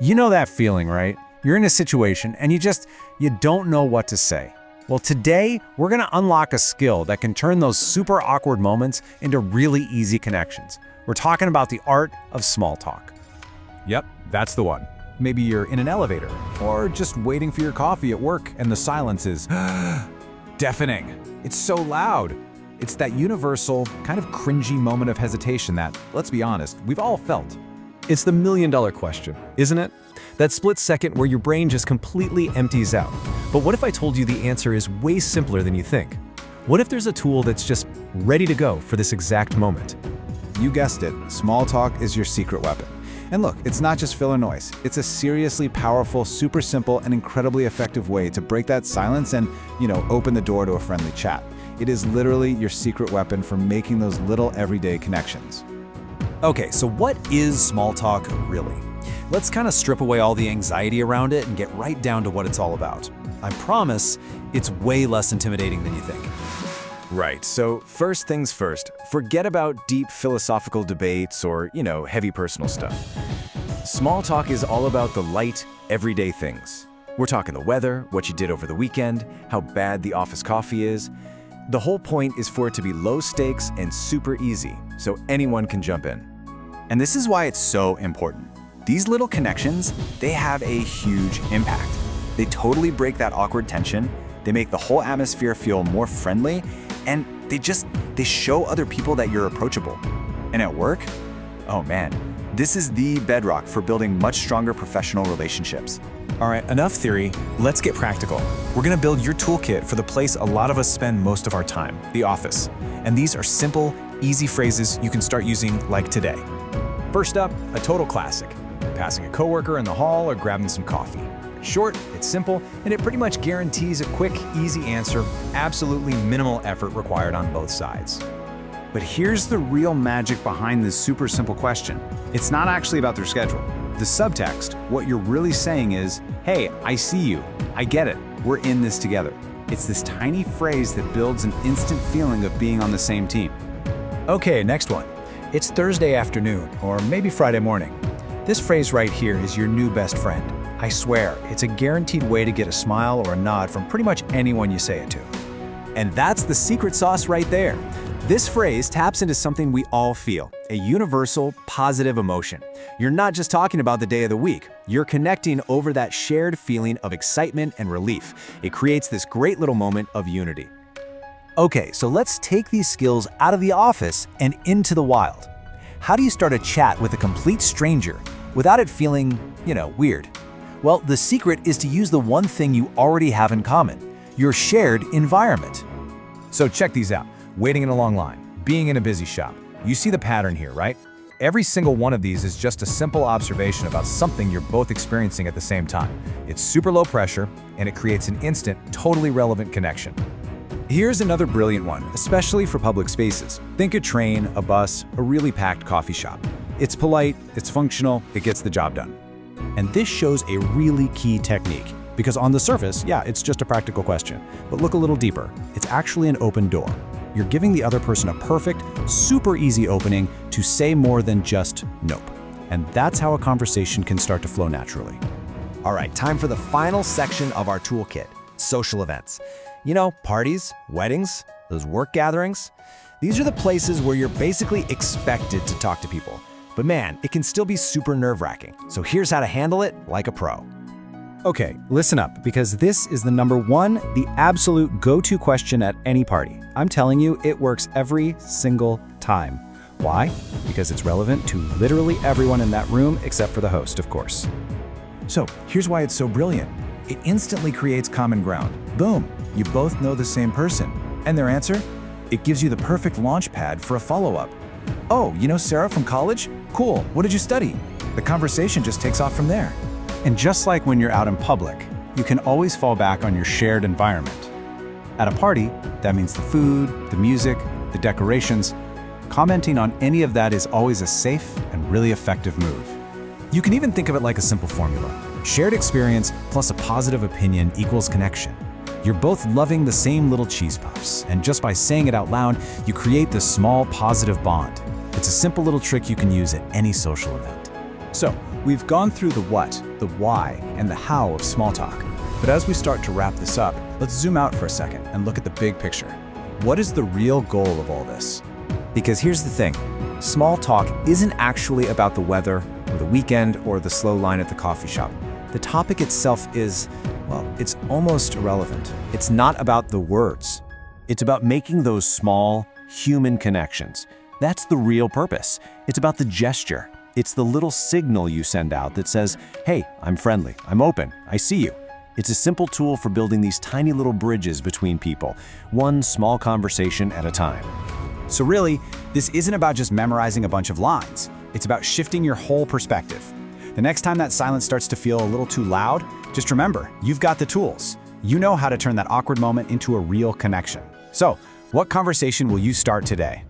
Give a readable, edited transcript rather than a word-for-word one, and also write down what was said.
You know that feeling, right? You're in a situation and you don't know what to say. Well, today, we're gonna unlock a skill that can turn those super awkward moments into really easy connections. We're talking about the art of small talk. Yep, that's the one. Maybe you're in an elevator, or just waiting for your coffee at work, and the silence is deafening. It's so loud. It's that universal, kind of cringy moment of hesitation that, let's be honest, we've all felt. It's the million-dollar question, isn't it? That split second where your brain just completely empties out. But what if I told you the answer is way simpler than you think? What if there's a tool that's just ready to go for this exact moment? You guessed it, small talk is your secret weapon. And look, it's not just filler noise. It's a seriously powerful, super simple, and incredibly effective way to break that silence and, open the door to a friendly chat. It is literally your secret weapon for making those little everyday connections. Okay, so what is small talk really? Let's kind of strip away all the anxiety around it and get right down to what it's all about. I promise it's way less intimidating than you think. Right, so first things first, forget about deep philosophical debates or, heavy personal stuff. Small talk is all about the light, everyday things. We're talking the weather, what you did over the weekend, how bad the office coffee is. The whole point is for it to be low stakes and super easy, so anyone can jump in. And this is why it's so important. These little connections, they have a huge impact. They totally break that awkward tension, they make the whole atmosphere feel more friendly, and they show other people that you're approachable. And at work, oh man, this is the bedrock for building much stronger professional relationships. All right, enough theory. Let's get practical. We're gonna build your toolkit for the place a lot of us spend most of our time, the office. And these are simple, easy phrases you can start using like today. First up, a total classic. Passing a coworker in the hall or grabbing some coffee. It's short, it's simple, and it pretty much guarantees a quick, easy answer, absolutely minimal effort required on both sides. But here's the real magic behind this super simple question. It's not actually about their schedule. The subtext, what you're really saying is, hey, I see you, I get it, we're in this together. It's this tiny phrase that builds an instant feeling of being on the same team. Okay, next one. It's Thursday afternoon, or maybe Friday morning. This phrase right here is your new best friend. I swear, it's a guaranteed way to get a smile or a nod from pretty much anyone you say it to. And that's the secret sauce right there. This phrase taps into something we all feel, a universal, positive emotion. You're not just talking about the day of the week, you're connecting over that shared feeling of excitement and relief. It creates this great little moment of unity. Okay, so let's take these skills out of the office and into the wild. How do you start a chat with a complete stranger without it feeling, weird? Well, the secret is to use the one thing you already have in common, your shared environment. So check these out. Waiting in a long line, being in a busy shop. You see the pattern here, right? Every single one of these is just a simple observation about something you're both experiencing at the same time. It's super low pressure, and it creates an instant, totally relevant connection. Here's another brilliant one, especially for public spaces. Think a train, a bus, a really packed coffee shop. It's polite, it's functional, it gets the job done. And this shows a really key technique. Because on the surface, yeah, it's just a practical question. But look a little deeper. It's actually an open door. You're giving the other person a perfect, super easy opening to say more than just nope. And that's how a conversation can start to flow naturally. All right, time for the final section of our toolkit, social events. Parties, weddings, those work gatherings. These are the places where you're basically expected to talk to people. But man, it can still be super nerve-wracking. So here's how to handle it like a pro. Okay, listen up, because this is the number one, the absolute go-to question at any party. I'm telling you, it works every single time. Why? Because it's relevant to literally everyone in that room except for the host, of course. So here's why it's so brilliant. It instantly creates common ground. Boom, you both know the same person. And their answer? It gives you the perfect launch pad for a follow-up. Oh, you know Sarah from college? Cool, what did you study? The conversation just takes off from there. And just like when you're out in public, you can always fall back on your shared environment. At a party, that means the food, the music, the decorations. Commenting on any of that is always a safe and really effective move. You can even think of it like a simple formula. Shared experience plus a positive opinion equals connection. You're both loving the same little cheese puffs, and just by saying it out loud, you create this small positive bond. It's a simple little trick you can use at any social event. So, we've gone through the what, the why, and the how of small talk. But as we start to wrap this up, let's zoom out for a second and look at the big picture. What is the real goal of all this? Because here's the thing, small talk isn't actually about the weather or the weekend or the slow line at the coffee shop. The topic itself is, well, it's almost irrelevant. It's not about the words. It's about making those small, human connections. That's the real purpose. It's about the gesture. It's the little signal you send out that says, hey, I'm friendly, I'm open, I see you. It's a simple tool for building these tiny little bridges between people, one small conversation at a time. So really, this isn't about just memorizing a bunch of lines. It's about shifting your whole perspective. The next time that silence starts to feel a little too loud, just remember, you've got the tools. You know how to turn that awkward moment into a real connection. So, what conversation will you start today?